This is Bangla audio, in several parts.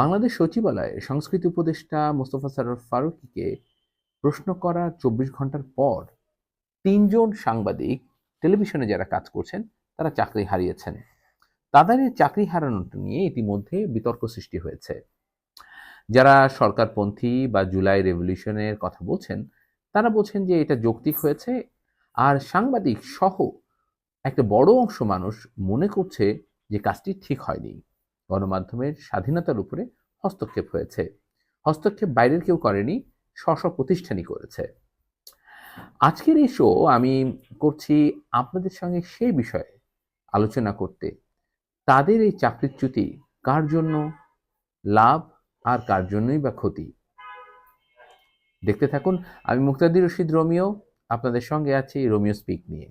বাংলাদেশ সচিবালয়ে সংস্কৃতি উপদেষ্টা মোস্তফা সরোয়ার ফারুকীকে প্রশ্ন করার ২৪ ঘন্টার পর ৩ জন সাংবাদিক টেলিভিশনে যারা কাজ করছেন তারা চাকরি হারিয়েছেন। তাদের এই চাকরি হারানোটা নিয়ে ইতিমধ্যে বিতর্ক সৃষ্টি হয়েছে। যারা সরকারপন্থী বা জুলাই রেভলিউশনের কথা বলছেন, তারা বলছেন যে এটা যৌক্তিক হয়েছে। আর সাংবাদিক সহ একটা বড় অংশ মানুষ মনে করছে যে কাজটি ঠিক হয়নি। গণমাধ্যমের স্বাধীনতার উপরে হস্তক্ষেপ হয়েছে। হস্তক্ষেপ বাইরের কেউ করেনি, স্ব প্রতিষ্ঠানই করেছে। আজকের এই শো আমি করছি আপনাদের সঙ্গে সেই বিষয়ে আলোচনা করতে। তাদের এই চাকরিচ্যুতি কার জন্য লাভ আর কার জন্যই বা ক্ষতি। দেখতে থাকুন। আমি মুক্তাদির রশিদ রোমিও, আপনাদের সঙ্গে আছি রোমিও স্পিক নিয়ে।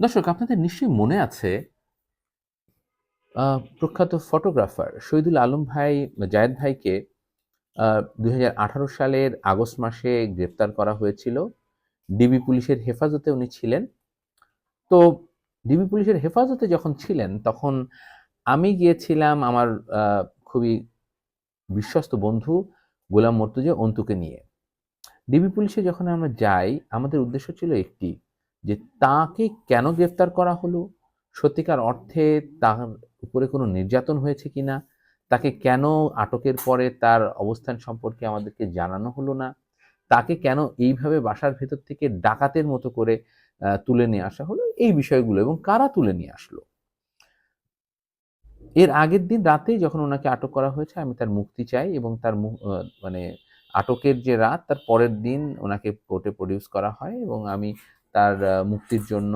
দর্শক, আপনাদের নিশ্চয়ই মনে আছে প্রখ্যাত ফটোগ্রাফার শহীদুল আলম ভাই জায়েদ ভাইকে ২০১৮ সালের আগস্ট মাসে গ্রেপ্তার করা হয়েছিল। ডিবি পুলিশের হেফাজতে উনি ছিলেন। তো ডিবি পুলিশের হেফাজতে যখন ছিলেন তখন আমি গিয়েছিলাম আমার খুবই বিশ্বস্ত বন্ধু গোলাম মর্তুজা অন্তুকে নিয়ে। ডিবি পুলিশে যখন আমরা যাই, আমাদের উদ্দেশ্য ছিল একটি, যে তাকে কেন গ্রেফতার করা হলো, সত্যিকার অর্থে তার উপরে কোনো নির্যাতন হয়েছে কিনা, তাকে কেন আটকের পরে তার অবস্থান সম্পর্কে আমাদেরকে জানানো হলো না, তাকে কেন এইভাবে বাসার ভেতর থেকে ডাকাতের মতো করে তুলে নিয়ে আসা হলো, এই বিষয়গুলো, এবং কারা তুলে নিয়ে আসলো। এর আগের দিন রাতেই যখন ওনাকে আটক করা হয়েছে, আমি তার মুক্তি চাই এবং তার মানে আটকের যে রাত তার পরের দিন ওনাকে কোর্টে প্রডিউস করা হয় এবং আমি তার মুক্তির জন্য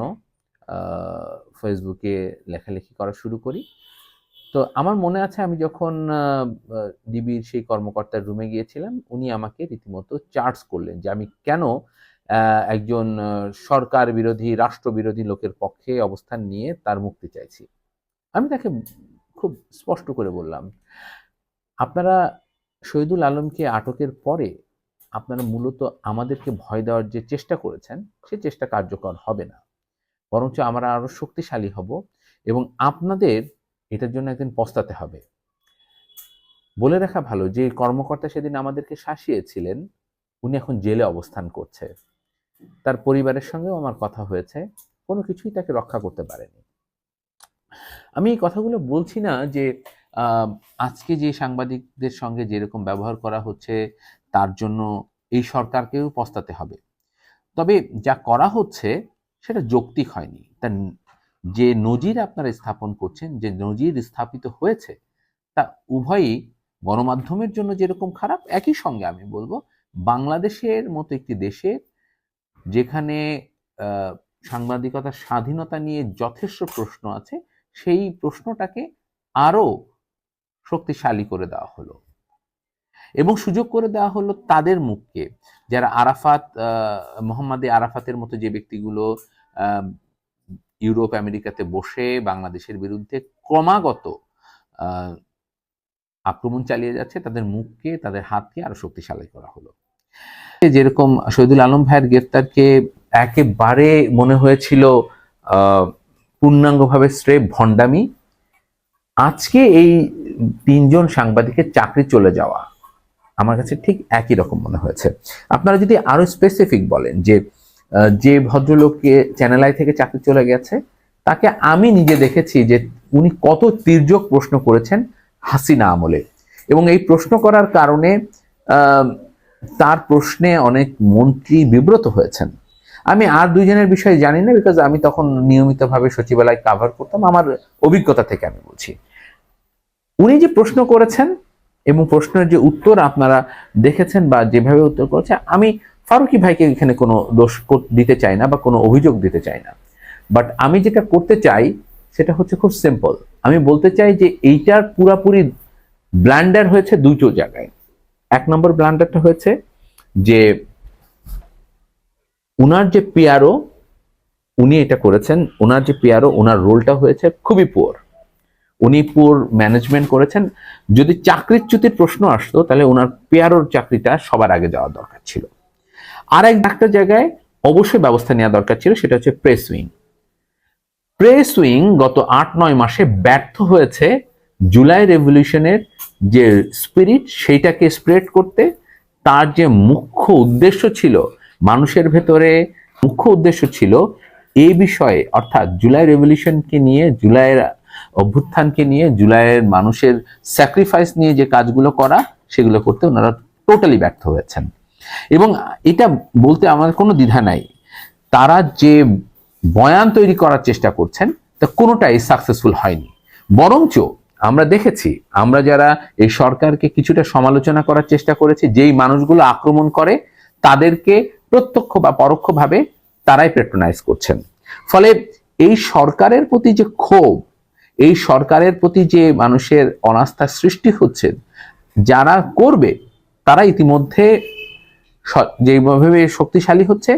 ফেসবুকে লেখালেখি করা শুরু করি। তো আমার মনে আছে আমি যখন ডিবির সেই কর্মকর্তার রুমে গিয়েছিলাম, উনি আমাকে রীতিমতো চার্জ করলেন যে আমি কেন একজন সরকার বিরোধী, রাষ্ট্রবিরোধী লোকের পক্ষে অবস্থান নিয়ে তার মুক্তি চাইছি। আমি তাকে খুব স্পষ্ট করে বললাম, আপনারা শহীদুল আলমকে আটকের পরে আপনারা মূলত আমাদেরকে ভয় দেওয়ার যে চেষ্টা করেছেন, সে চেষ্টা কার্যকর হবে না, বরঞ্চ আমরা আরো শক্তিশালী হব এবং আপনাদের এটার জন্য একদিন পস্তাতে হবে। বলে রাখা ভালো যে কর্মকর্তা সেদিন আমাদেরকে শাসিয়েছিলেন, উনি এখন জেলে অবস্থান করছে। তার পরিবারের সঙ্গেও আমার কথা হয়েছে, কোনো কিছুই তাকে রক্ষা করতে পারেনি। আমি এই কথাগুলো বলছি না যে আজকে যে সাংবাদিকদের সঙ্গে যেরকম ব্যবহার করা হচ্ছে তার জন্য এই সরকারকেও পস্তাতে হবে। তবে যা করা হচ্ছে সেটা যৌক্তিক হয়নি। তার যে নজির আপনারা স্থাপন করছেন, যে নজির স্থাপিত হয়েছে, তা উভয়ই গণমাধ্যমের জন্য যেরকম খারাপ, একই সঙ্গে আমি বলবো বাংলাদেশের মতো একটি দেশে যেখানে সাংবাদিকতার স্বাধীনতা নিয়ে যথেষ্ট প্রশ্ন আছে, সেই প্রশ্নটাকে আরো শক্তিশালী করে দেওয়া হলো এবং সুযোগ করে দেওয়া হলো তাদের মুখকে, যারা আরাফাত, মোহাম্মদে আরাফাতের মতো যে ব্যক্তিগুলো ইউরোপ আমেরিকাতে বসে বাংলাদেশের বিরুদ্ধে ক্রমাগত আক্রমণ চালিয়ে যাচ্ছে, তাদের মুখকে, তাদের হাতকে আরো শক্তিশালী করা হলো। যেরকম শহীদুল আলম ভাইয়ের গ্রেফতারকে একেবারে মনে হয়েছিল পূর্ণাঙ্গভাবে স্রেফ ভণ্ডামি, আজকে এই ৩ জন সাংবাদিকের চাকরি চলে যাওয়া আমার কাছে ঠিক একই রকম মনে হয়েছে। আপনারা যদি আরো স্পেসিফিক বলেন যে যে ভদ্রলোককে চ্যানেল আই থেকে চাকরি চলে গেছে, তাকে আমি নিজে দেখেছি যে উনি কত তির্যক প্রশ্ন করেছেন হাসিনা আমলে, এবং এই প্রশ্ন করার কারণে তার প্রশ্নে অনেক মন্ত্রী বিব্রত হয়েছেন। আমি আর 2 জনের বিষয়ে জানি না, বিকজ আমি তখন নিয়মিতভাবে সচিবালয় কভার করতাম, আমার অভিজ্ঞতা থেকে আমি বলছি। উনি যে প্রশ্ন করেছেন এবং প্রশ্নের যে উত্তর আপনারা দেখেছেন বা যেভাবে উত্তর করেছে, আমি ফারুকী ভাইকে এখানে কোনো দোষ দিতে চাই না বা কোনো অভিযোগ দিতে চাই না, বাট আমি যেটা করতে চাই সেটা হচ্ছে খুব সিম্পল। আমি বলতে চাই যে এইটার পুরাপুরি ব্ল্যান্ডার হয়েছে 2টো জায়গায়। 1 নম্বর ব্ল্যান্ডারটা হয়েছে যে উনার যে পিআরও, উনি এটা করেছেন, ওনার যে পিআরও, ওনার রোলটা হয়েছে খুবই পুয়ার, উনি পুর ম্যানেজমেন্ট করেছেন। যদি চাকরিচ্যুতির প্রশ্ন আসতো তাহলে ওনার পিআরওর চাকরিটা সবার আগে যাওয়ার দরকার ছিল। আর একটা জায়গায় অবশ্যই ব্যবস্থা নেওয়া দরকার ছিল, সেটা হচ্ছে প্রেস উইং। প্রেস উইং গত 8-9 মাসে ব্যর্থ হয়েছে জুলাই রেভলিউশনের যে স্পিরিট সেইটাকে স্প্রেড করতে। তার যে মুখ্য উদ্দেশ্য ছিল, মানুষের ভেতরে মুখ্য উদ্দেশ্য ছিল এই বিষয়ে, অর্থাৎ জুলাই রেভলিউশনকে নিয়ে, জুলাইয়ের অভ্যুত্থানকে নিয়ে, জুলাইয়ের মানুষের স্যাক্রিফাইস নিয়ে যে কাজগুলো করা, সেগুলো করতে ওনারা টোটালি ব্যর্থ হয়েছেন। এবং এটা বলতে আমার কোনো দ্বিধা নাই, তারা যে বয়ান তৈরি করার চেষ্টা করছেন তা কোনোটাই সাকসেসফুল হয়নি। বরঞ্চ আমরা দেখেছি, আমরা যারা এই সরকারকে কিছুটা সমালোচনা করার চেষ্টা করেছি, যেই মানুষগুলো আক্রমণ করে তাদেরকে প্রত্যক্ষ বা পরোক্ষভাবে তারাই প্যাট্রোনাইজ করছেন। ফলে এই সরকারের প্রতি যে ক্ষোভ, এই সরকারের প্রতি যে মানুষের অনাস্থা সৃষ্টি হচ্ছে, যারা করবে তারা ইতিমধ্যে যেভাবে শক্তিশালী হচ্ছে,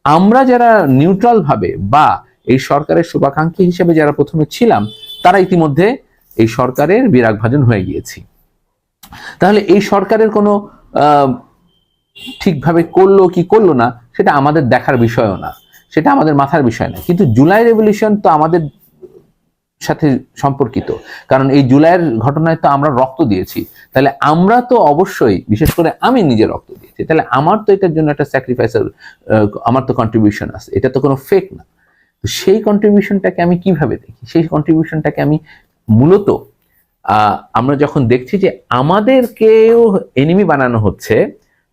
আমরা যারা নিউট্রাল ভাবে বা এই সরকারের শুভাকাঙ্ক্ষী হিসেবে যারা প্রথমে ছিলাম, তারা ইতিমধ্যে এই সরকারের বিরাগভাজন হয়ে গিয়েছি। তাহলে এই সরকারের কোনো ঠিকভাবে করলো কি করলো না সেটা আমাদের দেখার বিষয়ও না, সেটা আমাদের মাথার বিষয় না। কিন্তু জুলাই রেভলিউশন তো আমাদের সাথে সম্পর্কিত, কারণ এই জুলাইয়ের ঘটনায় তো আমরা রক্ত দিয়েছি। তাহলে আমরা তো অবশ্যই, বিশেষ করে আমি নিজে রক্ত দিয়েছি, তাহলে আমার তো এটার জন্য একটা স্যাক্রিফাইসের, আমার তো কন্ট্রিবিউশন আছে, এটা তো কোনো ফেক না। তো সেই কন্ট্রিবিউশনটাকে আমি কিভাবে দেখি? সেই কন্ট্রিবিউশনটাকে আমি মূলত আমরা যখন দেখছি যে আমাদেরকেও এনিমি বানানো হচ্ছে,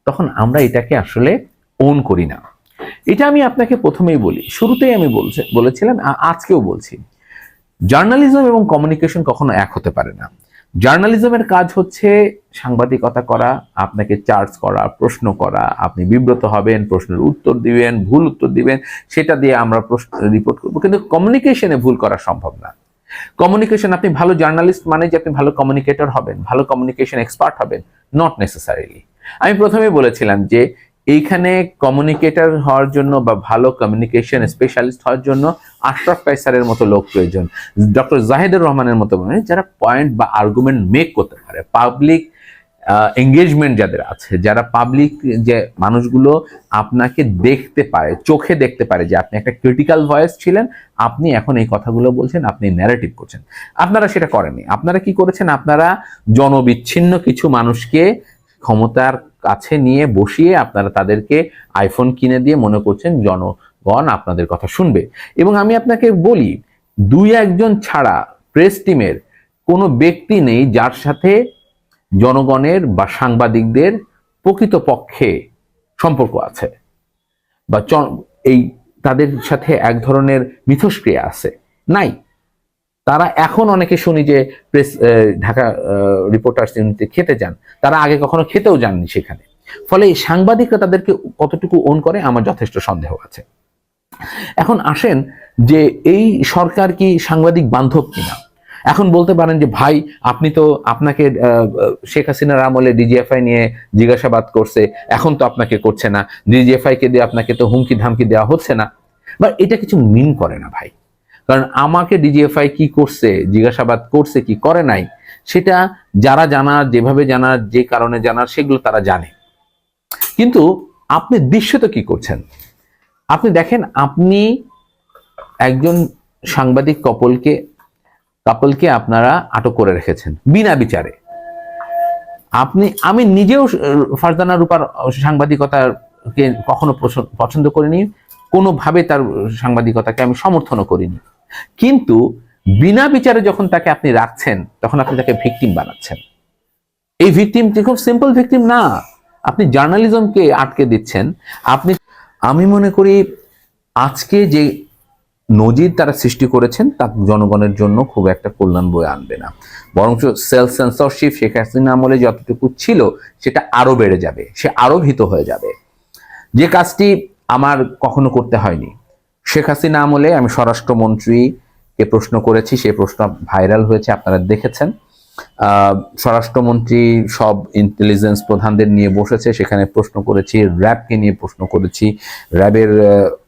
তখন আমরা এটাকে আসলে ওন করি না। এটা আমি আপনাকে প্রথমেই বলি, শুরুতেই আমি বলেছিলাম, আজকেও বলছি, জার্নালিজম এবং কমিউনিকেশন কখনো এক হতে পারে না। জার্নালিজমের কাজ হচ্ছে সাংবাদিকতা করা, আপনাকে চার্জ করা, প্রশ্ন করা, আপনি বিব্রত হবেন, প্রশ্নের উত্তর দিবেন, ভুল উত্তর দিবেন, সেটা দিয়ে আমরা রিপোর্ট করবো। কিন্তু কমিউনিকেশনে ভুল করা সম্ভব না। কমিউনিকেশন, আপনি ভালো জার্নালিস্ট মানে যে আপনি ভালো কমিউনিকেটর হবেন, ভালো কমিউনিকেশন এক্সপার্ট হবেন, নট নেসেসারিলি। আমি প্রথমেই বলেছিলাম যে এইখানে কমিউনিকেটর হওয়ার জন্য বা ভালো কমিউনিকেশন স্পেশালিস্ট হওয়ার জন্য আশরাফ কায়সারের মতো লোক প্রয়োজন, ডক্টর জাহিদুর রহমানের মতো, যারা পয়েন্ট বা আর্গুমেন্ট মেক করতে পারে, পাবলিক এঙ্গেজমেন্ট যাদের আছে, যারা পাবলিক যে মানুষগুলো আপনাকে দেখতে পারে, চোখে দেখতে পারে যে আপনি একটা ক্রিটিক্যাল ভয়েস ছিলেন, আপনি এখন এই কথাগুলো বলছেন, আপনি ন্যারেটিভ করছেন। আপনারা সেটা করেননি। আপনারা কি করেছেন? আপনারা জনবিচ্ছিন্ন কিছু মানুষকে ক্ষমতার কাছে নিয়ে বসিয়ে আপনারা তাদেরকে আইফোন কিনে দিয়ে মনে করছেন জনগণ আপনাদের কথা শুনবে। এবং আমি আপনাকে বলি, 2-1 ছাড়া প্রেস টিমের কোনো ব্যক্তি নেই যার সাথে জনগণের বা সাংবাদিকদের প্রকৃতপক্ষে সম্পর্ক আছে, বা এই তাদের সাথে এক ধরনের মিথস্ক্রিয়া আছে, নাই। তারা এখন অনেকে শুনি যে প্রেস ঢাকা রিপোর্টার্স ইউনিটে খেতে যান, তারা আগে কখনো খেতেও যাননি সেখানে। ফলে সাংবাদিকরা তাদেরকে কতটুকু ওন করে আমার যথেষ্ট সন্দেহ আছে। এখন আসেন যে এই সরকার কি সাংবাদিক বান্ধব কিনা। এখন বলতে পারেন যে ভাই, আপনি তো, আপনাকে শেখ হাসিনার আমলে ডিজিএফআই নিয়ে জিজ্ঞাসাবাদ করছে, এখন তো আপনাকে করছে না, ডিজিএফআই কে দিয়ে আপনাকে তো হুমকি ধামকি দেওয়া হচ্ছে না। বা এটা কিছু মিন করে না ভাই, কারণ আমাকে ডিজিএফআই কি করছে, জিজ্ঞাসাবাদ করছে কি করে নাই, সেটা যারা জানার, যেভাবে জানার, যে কারণে জানার, সেগুলো তারা জানে। কিন্তু আপনি দৃশ্যত কি করছেন? আপনি দেখেন, আপনি একজন সাংবাদিক কাপলকে আপনারা আটক করে রেখেছেন বিনা বিচারে। আমি নিজেও ফারজানা রূপার সাংবাদিকতাকে কখনো পছন্দ করিনি, কোনোভাবে তার সাংবাদিকতাকে আমি সমর্থনও করিনি। কিন্তু বিনা বিচারে যখন তাকে আপনি রাখছেন, তখন আপনি তাকে ভিকটিম বানাচ্ছেন। এই ভিকটিম খুব সিম্পল ভিকটিম না, আপনি জার্নালিজমকে আটকে দিচ্ছেন। আমি মনে করি আজকে যে নজির তারা সৃষ্টি করেছেন তা জনগণের জন্য খুব একটা কল্যাণ বয়ে আনবে না, বরঞ্চ সেলফ সেন্সরশিপ শেখ হাসিনা আমলে যতটুকু ছিল সেটা আরো বেড়ে যাবে, সে আরো ভীত হয়ে যাবে। যে কাজটি আমার কখনো করতে হয়নি। শেখ হাসিনা আমলে আমি স্বরাষ্ট্রমন্ত্রীকে প্রশ্ন করেছি, সেই প্রশ্ন ভাইরাল হয়েছে, আপনারা দেখেছেন। স্বরাষ্ট্রমন্ত্রী সব ইন্টেলিজেন্স প্রধানদের নিয়ে বসেছে, সেখানে প্রশ্ন করেছি, র্যাবকে নিয়ে প্রশ্ন করেছি, র্যাবের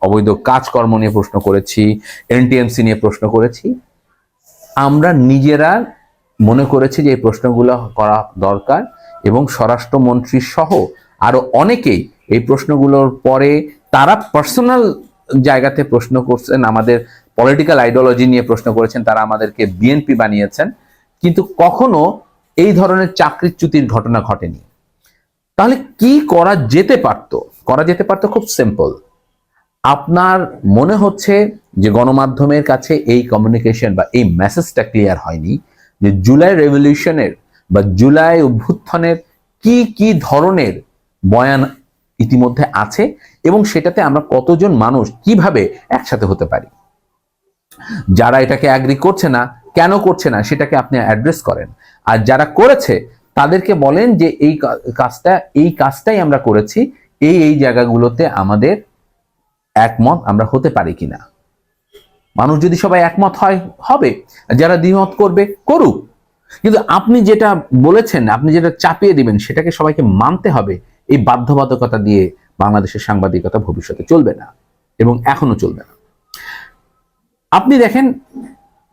অবৈধ কাজকর্ম নিয়ে প্রশ্ন করেছি, এনটিএমসি নিয়ে প্রশ্ন করেছি। আমরা নিজেরা মনে করেছি যে এই প্রশ্নগুলো করা দরকার, এবং স্বরাষ্ট্রমন্ত্রী সহ আরো অনেকেই এই প্রশ্নগুলোর পরে তারা পার্সোনাল জায়গাতে প্রশ্ন করছেন, আমাদের পলিটিক্যাল আইডিওলজি নিয়ে প্রশ্ন করেছেন, তারা আমাদেরকে বিএনপি বানিয়েছেন, কিন্তু কখনো এই ধরনের চাকরিচ্যুতির ঘটনা ঘটেনি। তাহলে কি করা যেতে পারতো? করা যেতে পারতো খুব সিম্পল। আপনার মনে হচ্ছে যে গণমাধ্যমের কাছে এই কমিউনিকেশন বা এই মেসেজটা ক্লিয়ার হয়নি যে জুলাই রেভলিউশনের বা জুলাই অভ্যুত্থানের কি কি ধরনের বয়ান ইতিমধ্যে আছে এবং সেটাতে আমরা কতজন মানুষ কিভাবে একসাথে হতে পারি। যারা এটাকে অ্যাগ্রি করছে না, কেন করছে না সেটাকে আপনি অ্যাড্রেস করেন, আর যারা করেছে তাদেরকে বলেন যে এই কাজটাই আমরা করেছি, এই জায়গাগুলোতে আমাদের একমত আমরা হতে পারি কিনা। মানুষ যদি সবাই একমত হয় হবে, যারা দ্বিমত করবে করুক, কিন্তু আপনি যেটা বলেছেন, আপনি যেটা চাপিয়ে দিবেন সেটাকে সবাইকে মানতে হবে। এই বাধ্যবাধকতা দিয়ে বাংলাদেশের সাংবাদিকতা ভবিষ্যতে চলবে না এবং এখনো চলবে না। আপনি দেখেন,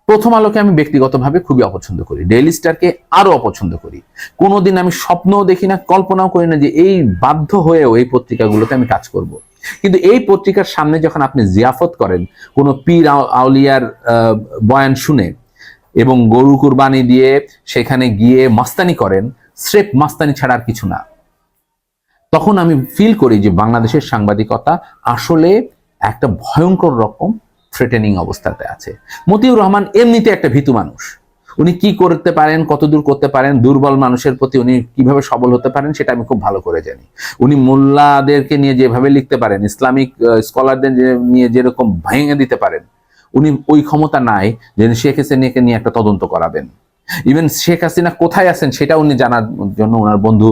প্রথম আলোকে আমি ব্যক্তিগতভাবে খুবই অপছন্দ করি, ডেইলি স্টারকে আরো অপছন্দ করি। কোনোদিন আমি স্বপ্নও দেখি না, কল্পনাও করি না যে এই বাধ্য হয়েও এই পত্রিকাগুলোতে আমি কাজ করব। কিন্তু এই পত্রিকার সামনে যখন আপনি জিয়াফত করেন কোনো পীর আউলিয়ার বয়ান শুনে এবং গরু কুরবানি দিয়ে সেখানে গিয়ে মাস্তানি করেন, স্রেফ মাস্তানি ছাড়া আর কিছু না, তখন আমি ফিল করি যে বাংলাদেশের সাংবাদিকতা আসলে একটা ভয়ঙ্কর রকম থ্রেটেনিং অবস্থাতে আছে। মতিউর রহমান এমনিতে একটা ভীতু মানুষ, উনি কি করতে পারেন, কতদূর করতে পারেন, দুর্বল মানুষের প্রতি উনি কিভাবে সবল হতে পারেন সেটা আমি খুব ভালো করে জানি। উনি মোল্লাদেরকে নিয়ে যেভাবে লিখতে পারেন, ইসলামিক স্কলারদের নিয়ে যেরকম ভেঙে দিতে পারেন, উনি ওই ক্ষমতা নাই যে শেখ হাসিনাকে নিয়ে একটা তদন্ত করাবেন। ইভেন শেখ হাসিনা কোথায় আছেন সেটা উনি জানার জন্য ওনার বন্ধু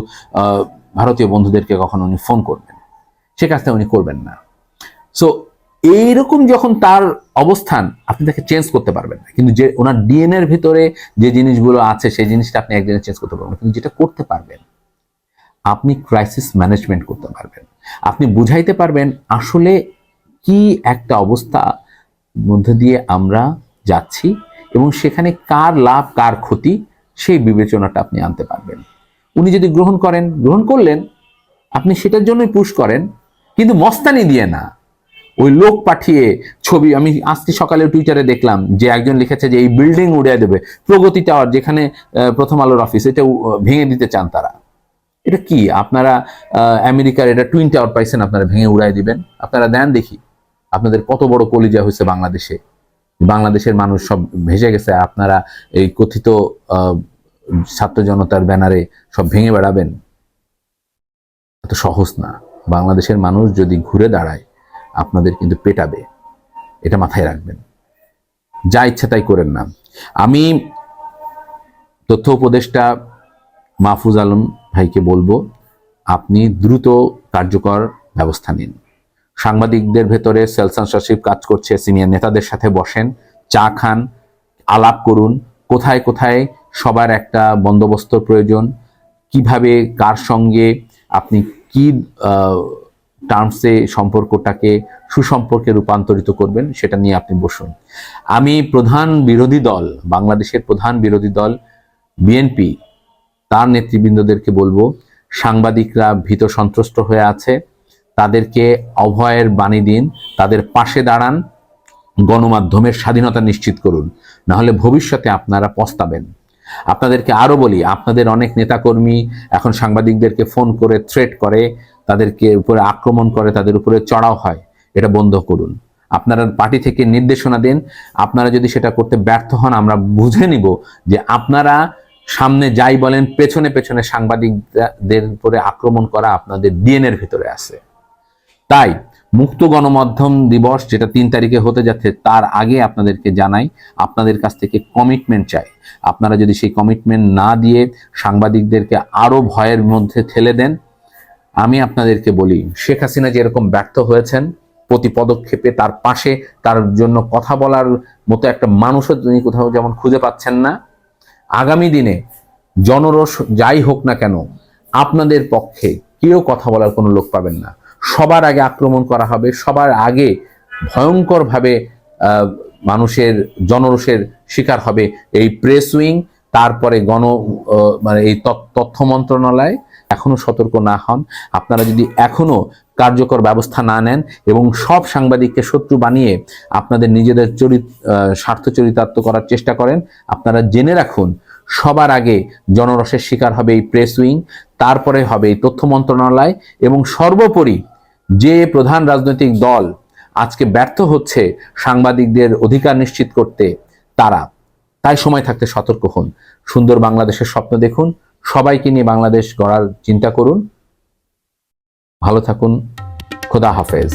ভারতীয় বন্ধুদেরকে কখনো উনি ফোন করবেন, সে কাজটা উনি করবেন না। সো এইরকম যখন তার অবস্থান, আপনি তাকে চেঞ্জ করতে পারবেন না। কিন্তু যে ওনার ডিএনএর ভিতরে যে জিনিসগুলো আছে সেই জিনিসটা আপনি একদিনে চেঞ্জ করতে পারবেন। কিন্তু যেটা করতে পারবেন, আপনি ক্রাইসিস ম্যানেজমেন্ট করতে পারবেন, আপনি বুঝাইতে পারবেন আসলে কি একটা অবস্থা মধ্যে দিয়ে আমরা যাচ্ছি এবং সেখানে কার লাভ কার ক্ষতি সেই বিবেচনাটা আপনি আনতে পারবেন। উনি যদি গ্রহণ করলেন, আপনি সেটার জন্যই পুশ করেন, কিন্তু মস্তানি দিয়ে না। ওই লোক পাঠিয়ে ছবি, আমি আজকে সকালে টুইটারে দেখলাম যে একজন লিখেছে যে এই বিল্ডিং উড়িয়ে দেবে, প্রগতি টাওয়ার যেখানে প্রথম আলোর অফিস, এটা ভেঙে দিতে চান তারা। এটা কি আপনারা আমেরিকার এটা টুইন টাওয়ার পাইছেন, আপনারা ভেঙে উড়াই দিবেন? আপনারা দেন দেখি আপনাদের কত বড় কলিজা হয়েছে বাংলাদেশে, বাংলাদেশের মানুষ সব ভেসে গেছে, আপনারা এই কথিত ছাত্র জনতার ব্যানারে সব ভেঙে বেড়াবেন? এত সহজ না। বাংলাদেশের মানুষ যদি ঘুরে দাঁড়ায় আপনাদের কিন্তু পেটাবে, এটা মাথায় রাখবেন। যা ইচ্ছা তাই করেন না। আমি তথ্য উপদেষ্টা মাহফুজ আলম ভাইকে বলবো, আপনি দ্রুত কার্যকর ব্যবস্থা নিন। সাংবাদিকদের ভেতরে সেলসরশিপ কাজ করছে, সিনিয়র নেতাদের সাথে বসেন, চা খান, আলাপ করুন, কোথায় কোথায় সবার একটা বন্দোবস্ত প্রয়োজন, কিভাবে কার সঙ্গে আপনি কি টার্মসে সম্পর্কটাকে সুসম্পর্কে রূপান্তরিত করবেন সেটা নিয়ে আপনি বসুন। আমি বাংলাদেশের প্রধান বিরোধী দল বিএনপি, তার নেতৃবৃন্দদেরকে বলবো, সাংবাদিকরা ভীত সন্ত্রস্ত হয়ে আছে, তাদেরকে অভয়ের বাণী দিন, তাদের পাশে দাঁড়ান, গণমাধ্যমের স্বাধীনতা নিশ্চিত করুন, না হলে ভবিষ্যতে আপনারা পস্তাবেন। আপনাদেরকে আরো বলি, আপনাদের অনেক নেতাকর্মী এখন সাংবাদিকদেরকে ফোন করে থ্রেট করে, তাদেরকে উপরে আক্রমণ করে, তাদের উপরে চড়াও হয়। এটা বন্ধ করুন। আপনারা পার্টি থেকে নির্দেশনা দিন। আপনারা যদি সেটা করতে ব্যর্থ হন, আমরা বুঝে নিব যে আপনারা সামনে যাই বলেন, পেছনে পেছনে সাংবাদিকদের উপরে আক্রমণ করা আপনাদের ডিএনএর ভিতরে আছে। তাই মুক্ত গণমাধ্যম দিবস যেটা 3 তারিখে হতে যাচ্ছে, তার আগে আপনাদেরকে জানাই, আপনাদের কাছ থেকে কমিটমেন্ট চাই। আপনারা যদি সেই কমিটমেন্ট না দিয়ে সাংবাদিকদেরকে আরো ভয়ের মধ্যে ঠেলে দেন, আমি আপনাদেরকে বলি, শেখ হাসিনা যেরকম ব্যর্থ হয়েছেন প্রতি পদক্ষেপে, তার পাশে তার জন্য কথা বলার মতো একটা মানুষও তিনি কোথাও যেমন খুঁজে পাচ্ছেন না, আগামী দিনে জনরোষ যাই হোক না কেন, আপনাদের পক্ষে কেউ কথা বলার কোনো লোক পাবেন না। সবার আগে আক্রমণ করা হবে, সবার আগে ভয়ঙ্করভাবে মানুষের জনরোষের শিকার হবে এই প্রেস উইং, তারপরে এই তথ্য মন্ত্রণালয়, এখনো সতর্ক না হন, আপনারা যদি এখনো কার্যকর ব্যবস্থা না নেন এবং সব সাংবাদিককে শত্রু বানিয়ে আপনাদের নিজেদের স্বার্থ চরিতার্থ করার চেষ্টা করেন, আপনারা জেনে রাখুন সবার আগে জনরসের শিকার হবে এই প্রেস উইং, তারপরে হবে এই তথ্য মন্ত্রণালয়, এবং সর্বোপরি যে প্রধান রাজনৈতিক দল আজকে ব্যর্থ হচ্ছে সাংবাদিকদের অধিকার নিশ্চিত করতে, তারা। তাই সময় থাকতে সতর্ক হন, সুন্দর বাংলাদেশের স্বপ্ন দেখুন, সবাইকে নিয়ে বাংলাদেশ গড়ার চিন্তা করুন। ভালো থাকুন, খোদা হাফেজ।